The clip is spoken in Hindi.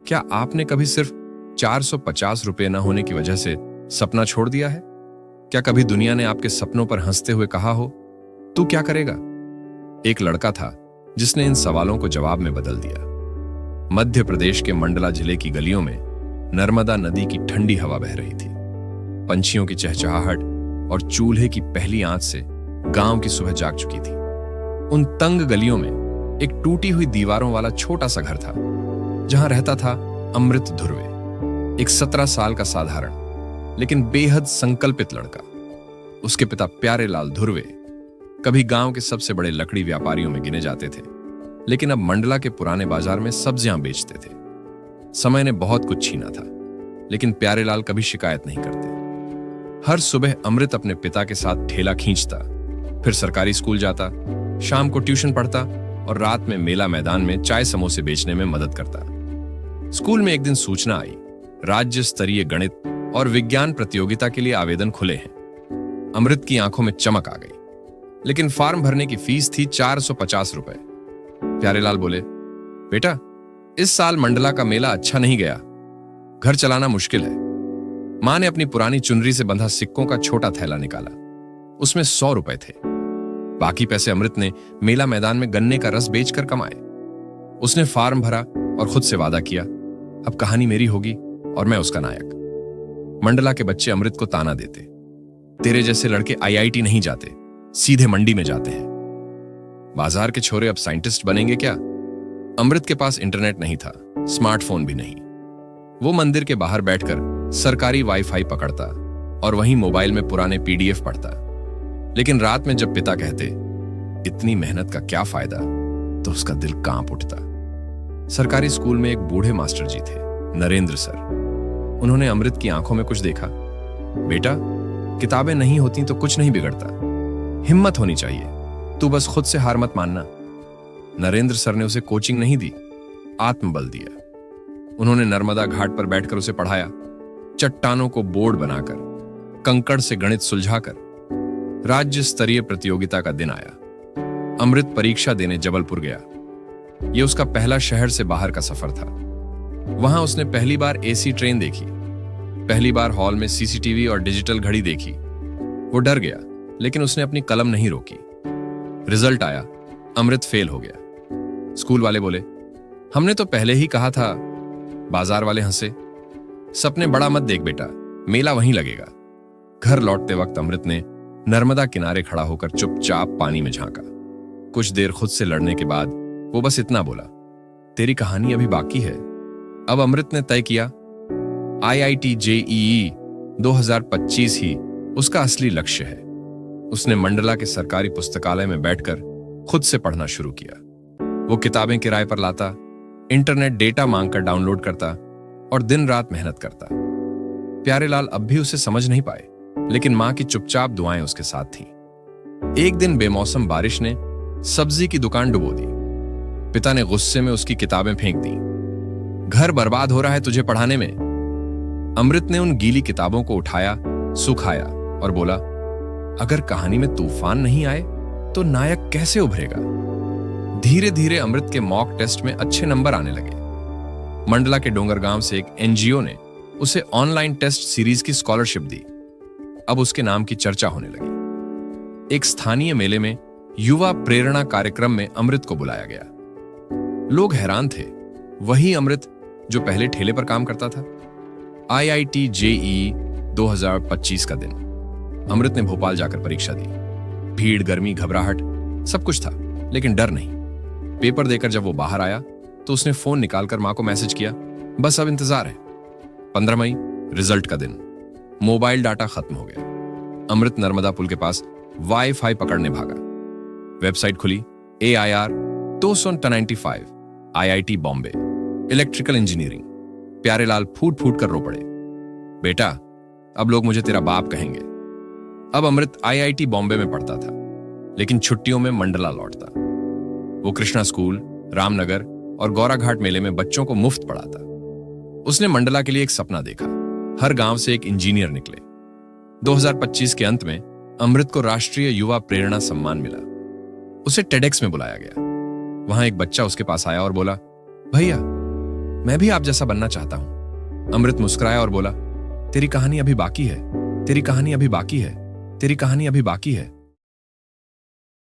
क्या आपने कभी सिर्फ 450 रुपए न होने की वजह से सपना छोड़ दिया है? क्या कभी दुनिया ने आपके सपनों पर हंसते हुए कहा हो, तू क्या करेगा? एक लड़का था जिसने इन सवालों को जवाब में बदल दिया। मध्य प्रदेश के मंडला जिले की गलियों में नर्मदा नदी की ठंडी हवा बह रही थी। पंछियों की चहचहाहट और चूल्हे की पहली आंच से गांव की सुबह जाग चुकी थी। उन तंग गलियों में एक टूटी हुई दीवारों वाला छोटा सा घर था, जहां रहता था अमृत धुर्वे, एक 17 साल का साधारण लेकिन बेहद संकल्पित लड़का। उसके पिता प्यारेलाल धुर्वे कभी गांव के सबसे बड़े लकड़ी व्यापारियों में गिने जाते थे, लेकिन अब मंडला के पुराने बाजार में सब्जियां बेचते थे। समय ने बहुत कुछ छीना था, लेकिन प्यारेलाल कभी शिकायत नहीं करते। हर सुबह अमृत अपने पिता के साथ ठेला खींचता, फिर सरकारी स्कूल जाता, शाम को ट्यूशन पढ़ता और रात में मेला मैदान में चाय समोसे बेचने में मदद करता। स्कूल में एक दिन सूचना आई, राज्य स्तरीय गणित और विज्ञान प्रतियोगिता के लिए आवेदन खुले हैं। अमृत की आंखों में चमक आ गई, लेकिन फॉर्म भरने की फीस थी 450 रुपए। प्यारेलाल बोले, बेटा, इस साल मंडला का मेला अच्छा नहीं गया, घर चलाना मुश्किल है। मां ने अपनी पुरानी चुनरी से बंधा सिक्कों का छोटा थैला निकाला। उसमें 100 रुपए थे। बाकी पैसे अमृत ने मेला मैदान में गन्ने का रस बेचकर कमाए। उसने फॉर्म भरा और खुद से वादा किया, अब कहानी मेरी होगी और मैं उसका नायक। मंडला के बच्चे अमृत को ताना देते, तेरे जैसे लड़के आईआईटी नहीं जाते, सीधे मंडी में जाते हैं। बाजार के छोरे अब साइंटिस्ट बनेंगे क्या? अमृत के पास इंटरनेट नहीं था, स्मार्टफोन भी नहीं। वो मंदिर के बाहर बैठकर सरकारी वाईफाई पकड़ता और वहीं मोबाइल में पुराने पीडीएफ पढ़ता। लेकिन रात में जब पिता कहते, इतनी मेहनत का क्या फायदा, तो उसका दिल कांप उठता। सरकारी स्कूल में एक बूढ़े मास्टर जी थे, नरेंद्र सर। उन्होंने अमृत की आंखों में कुछ देखा। बेटा, किताबें नहीं होती तो कुछ नहीं बिगड़ता, हिम्मत होनी चाहिए, तू बस खुद से हार मत मानना। नरेंद्र सर ने उसे कोचिंग नहीं दी, आत्मबल दिया। उन्होंने नर्मदा घाट पर बैठकर उसे पढ़ाया, चट्टानों को बोर्ड बनाकर, कंकड़ से गणित सुलझाकर। राज्य स्तरीय प्रतियोगिता का दिन आया। अमृत परीक्षा देने जबलपुर गया। यह उसका पहला शहर से बाहर का सफर था। वहां उसने पहली बार एसी ट्रेन देखी, पहली बार हॉल में सीसीटीवी और डिजिटल घड़ी देखी। वो डर गया, लेकिन उसने अपनी कलम नहीं रोकी। रिजल्ट आया, अमृत फेल हो गया। स्कूल वाले बोले, हमने तो पहले ही कहा था। बाजार वाले हंसे, सपने बड़ा मत देख बेटा, मेला वहीं लगेगा। घर लौटते वक्त अमृत ने नर्मदा किनारे खड़ा होकर चुपचाप पानी में झांका। कुछ देर खुद से लड़ने के बाद वो बस इतना बोला, तेरी कहानी अभी बाकी है। अब अमृत ने तय किया, आईआईटी जेईई 2025 ही उसका असली लक्ष्य है। उसने मंडला के सरकारी पुस्तकालय में बैठकर खुद से पढ़ना शुरू किया। वो किताबें किराए पर लाता, इंटरनेट डेटा मांगकर डाउनलोड करता और दिन रात मेहनत करता। प्यारेलाल अब भी उसे समझ नहीं पाए, लेकिन मां की चुपचाप दुआएं उसके साथ थीं। एक दिन बेमौसम बारिश ने सब्जी की दुकान डुबो दी। पिता ने गुस्से में उसकी किताबें फेंक दी। घर बर्बाद हो रहा है तुझे पढ़ाने में। अमृत ने उन गीली किताबों को उठाया, सुखाया और बोला, अगर कहानी में तूफान नहीं आए तो नायक कैसे उभरेगा? धीरे धीरे अमृत के मॉक टेस्ट में अच्छे नंबर आने लगे। मंडला के डोंगरगांव से एक एनजीओ ने उसे ऑनलाइन टेस्ट सीरीज की स्कॉलरशिप दी। अब उसके नाम की चर्चा होने लगी। एक स्थानीय मेले में युवा प्रेरणा कार्यक्रम में अमृत को बुलाया गया। लोग हैरान थे, वही अमृत जो पहले ठेले पर काम करता था। आईआईटी जेईई 2025 का दिन। अमृत ने भोपाल जाकर परीक्षा दी। भीड़, गर्मी, घबराहट सब कुछ था, लेकिन डर नहीं। पेपर देकर जब वो बाहर आया तो उसने फोन निकालकर मां को मैसेज किया, बस अब इंतजार है। 15 मई रिजल्ट का दिन। मोबाइल डाटा खत्म हो गया। अमृत नर्मदा पुल के पास वाईफाई पकड़ने भागा। वेबसाइट खुली, AIR 295, IIT Bombay, electrical engineering. Pyarelal फूट फूट कर रो पड़े, बेटा, अब लोग मुझे तेरा बाप कहेंगे। अब अमृत IIT बॉम्बे में पढ़ता था, लेकिन छुट्टियों में मंडला लौटता। वो कृष्णा स्कूल, रामनगर और गौराघाट मेले में बच्चों को मुफ्त पढ़ाता। उसने मंडला के लिए एक सपना देखा, हर गांव से एक इंजीनियर निकले। 2025 के अंत में अमृत को राष्ट्रीय युवा प्रेरणा सम्मान मिला। उसे टेडेक्स में बुलाया गया। वहां एक बच्चा उसके पास आया और बोला, भैया, मैं भी आप जैसा बनना चाहता हूं। अमृत मुस्कुराया और बोला, तेरी कहानी अभी बाकी है, तेरी कहानी अभी बाकी है, तेरी कहानी अभी बाकी है।